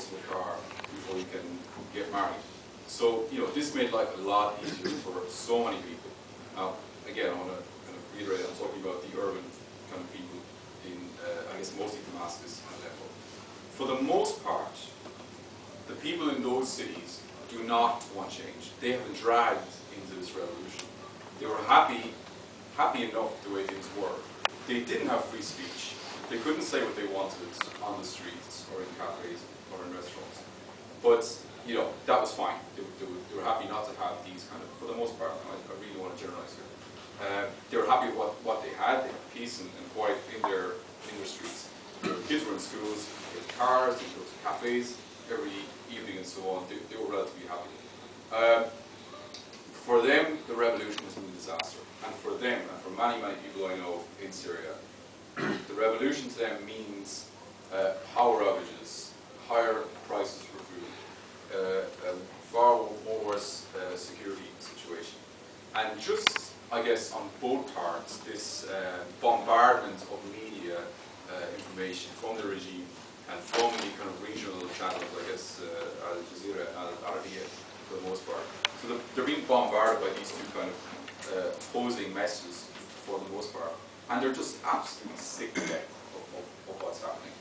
price of a car before you can get married. So, this made life a lot easier for so many people. Now, again, I want to kind of reiterate, I'm talking about the urban kind of people in, I guess, mostly Damascus and Aleppo. For the most part, the people in those cities do not want change. They have been dragged into this revolution. They were happy enough the way things were. They didn't have free speech. They couldn't say what they wanted on the streets or in cafes or in restaurants. But, that was fine. They were happy not to have these kind of, for the most part, I really want to generalize here. They were happy with what they had. They had peace and quiet in their streets. Their kids were in schools, they had cars, they go to cafes every evening and so on. They were relatively happy. For them, the revolution has been a disaster. And for them, and for many, many people I know in Syria, the revolution to them means power outages, higher prices for food, far worse security situation. And just, I guess, on both parts, this bombardment of media information from the regime and from the kind of regional channels, I guess, Al Jazeera and Al Arabiya for the most part. So they're being bombarded by these two kind of opposing messages for the most part. And they're just absolutely sick to death of what's happening.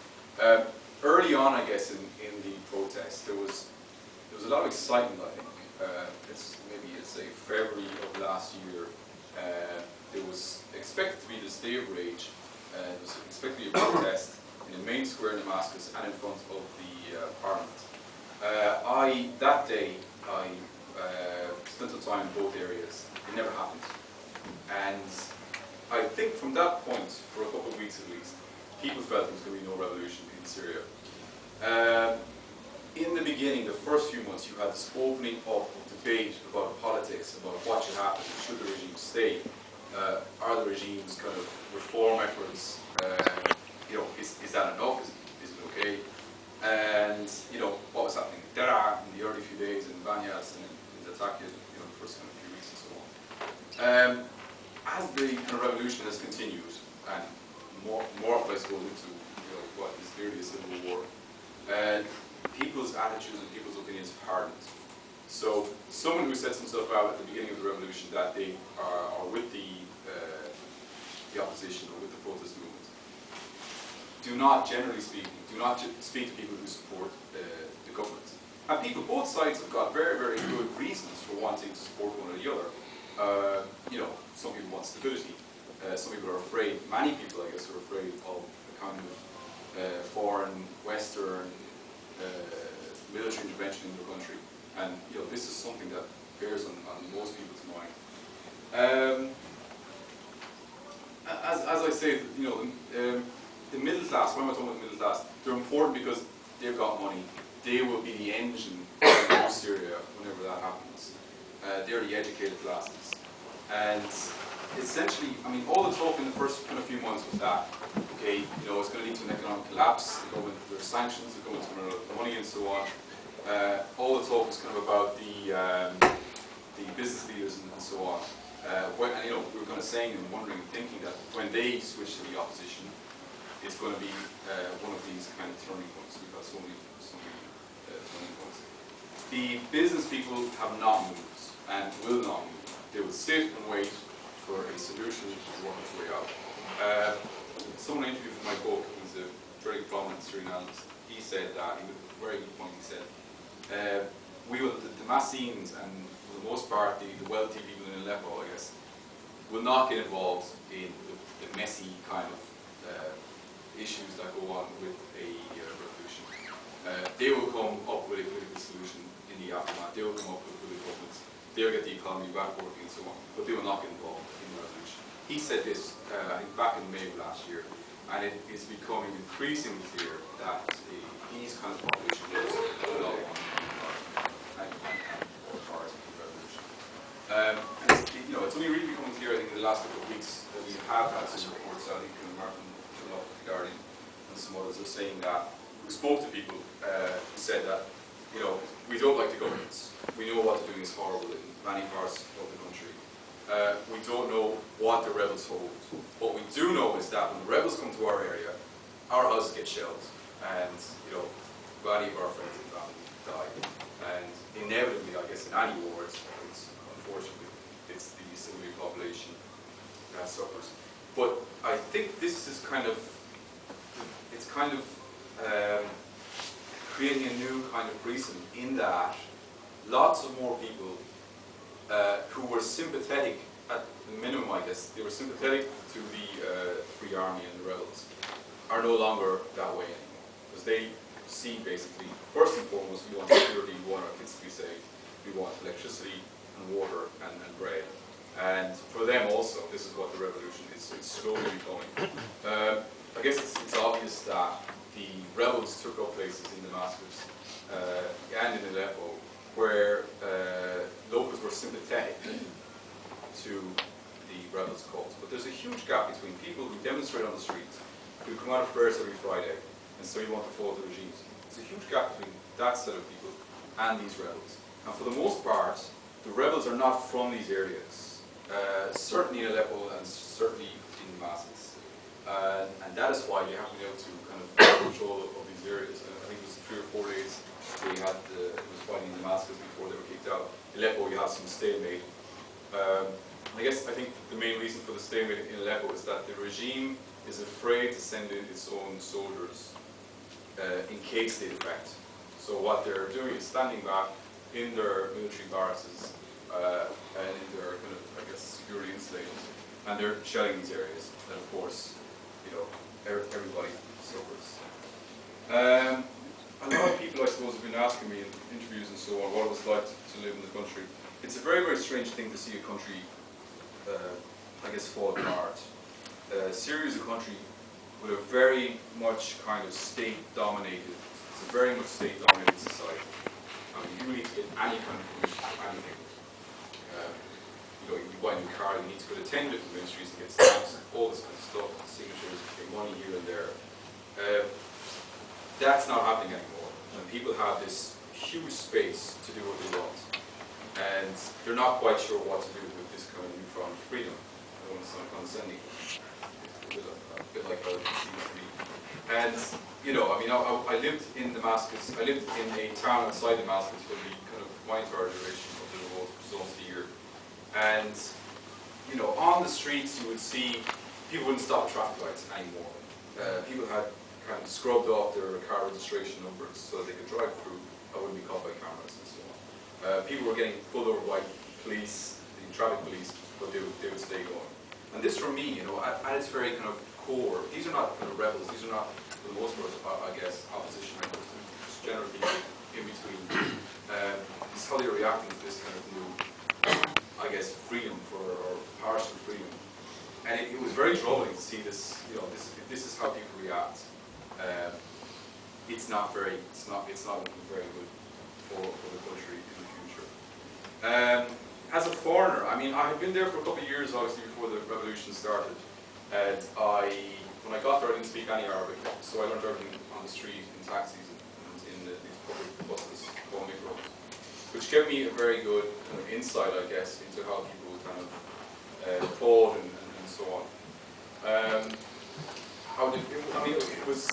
Early on, I guess, in the protest, there was a lot of excitement, I think. It's February of last year. There was expected to be this day of rage. There was expected to be a protest in the main square in Damascus and in front of the parliament. That day, I spent some time in both areas. It never happened. And I think from that point, for a couple of weeks at least, people felt there was going to be no revolution in Syria. In the beginning, the first few months, you had this opening up of debate about politics, about what should happen, should the regime stay, are the regime's kind of reform efforts, is that enough, is it okay? And, what was happening in Der'a in the early few days, in Banyas and in Latakia, the first kind of few weeks and so on. As the kind of revolution has continued, and more of us go into what is clearly a civil war, people's attitudes and people's opinions have hardened. So someone who sets himself out at the beginning of the revolution that they are with the opposition or with the protest movement, do not, generally speaking, speak to people who support the government. And people, both sides have got very, very good reasons for wanting to support one or the other. Some people want stability. Some people are afraid, many people I guess are afraid of a kind of foreign, Western military intervention in the country. And this is something that bears on most people's mind. As I say, the middle class, when we're talking about the middle class, they're important because they've got money. They will be the engine of Syria whenever that happens. They're the educated classes. And essentially, all the talk in the first kind of few months was that, okay, it's going to lead to an economic collapse, there's sanctions, the government's going to run out of money and so on. All the talk was kind of about the business leaders and so on. We were kind of saying and wondering and thinking that when they switch to the opposition, it's going to be one of these kind of turning points. We've got so many turning points. The business people have not moved and will not move. They will sit and wait for a solution to work its way out. Someone I interviewed for my book, he's a very prominent Syrian analyst, he said that, he made a very good point, he said, the Damascenes and for the most part the wealthy people in Aleppo, I guess, will not get involved in the messy kind of issues that go on with a revolution. They will come up with a political solution in the aftermath. They will come up with political governments. They'll get the economy back working and so on, but they will not get involved in the revolution. He said this, I think back in May of last year, and it is becoming increasingly clear that these kind of population groups will not want and part of the revolution. It's only really becoming clear, I think, in the last couple of weeks that we have had some reports, I think, from Martin, The Guardian, and some others are saying that, who spoke to people, who said that, we don't like the governments. We know what they're doing is horrible in many parts of the country. We don't know what the rebels hold. What we do know is that when the rebels come to our area, our houses get shelled. And, any of our friends and family die. And inevitably, I guess, in any war, unfortunately, it's the civilian population that suffers. But I think this is it's creating a new kind of precedent in that lots of more people who were sympathetic, at the minimum I guess, they were sympathetic to the Free Army and the rebels, are no longer that way anymore. Because they see basically, first and foremost, we want security, we want our kids to be safe, we want electricity and water and bread. And for them also, this is what the revolution is. It's slowly becoming. I guess it's obvious that the rebels took up places in Damascus and in Aleppo where locals were sympathetic to the rebels' cause. But there's a huge gap between people who demonstrate on the streets, who come out of prayers every Friday, and so you want to fall the regimes. There's a huge gap between that set of people and these rebels. And for the most part, the rebels are not from these areas. Certainly in Aleppo and certainly in Damascus. And that is why you have to be able to kind of take control of these areas. I think it was 3 or 4 days where you had it was fighting in Damascus before they were kicked out. Aleppo, you have some stalemate. I think the main reason for the stalemate in Aleppo is that the regime is afraid to send in its own soldiers in case they defect. So what they're doing is standing back in their military barracks and in their kind of, security installations, and they're shelling these areas. And of course, everybody suffers. A lot of people, I suppose, have been asking me in interviews and so on what it was like to live in the country. It's a very, very strange thing to see a country, fall apart. Syria is a country with a very much kind of state-dominated, it's a very much state-dominated society. I mean, you need to get any kind of permission for anything. You buy a new car, you need to go to 10 different ministries to get stamps, all this kind of stuff, signatures, get money here and there. That's not happening anymore. And people have this huge space to do what they want. And they're not quite sure what to do with this kind of newfound freedom. I don't want to sound condescending. A bit like how it seems to me. And, I lived in Damascus. I lived in a town outside Damascus for my entire duration of the revolt, for almost a year. And, on the streets you would see people wouldn't stop at traffic lights anymore. People had kind of scrubbed off their car registration numbers so that they could drive through. I wouldn't be caught by cameras and so on. People were getting pulled over by police, the traffic police, but they would stay going. And this, for me, at its very kind of core, these are not kind of rebels. These are not, for the most part, I guess, opposition members. Just general people in between. This is how they're reacting to this kind of new, freedom or partial freedom. And it was very troubling to see this. This is how people react. It's not looking very good for the country in the future. As a foreigner, I had been there for a couple of years, obviously, before the revolution started. And when I got there, I didn't speak any Arabic, so I learned everything on the street, in taxis, and in these public buses called micros, which gave me a very good kind of insight, I guess, into how people kind of thought and so on. It was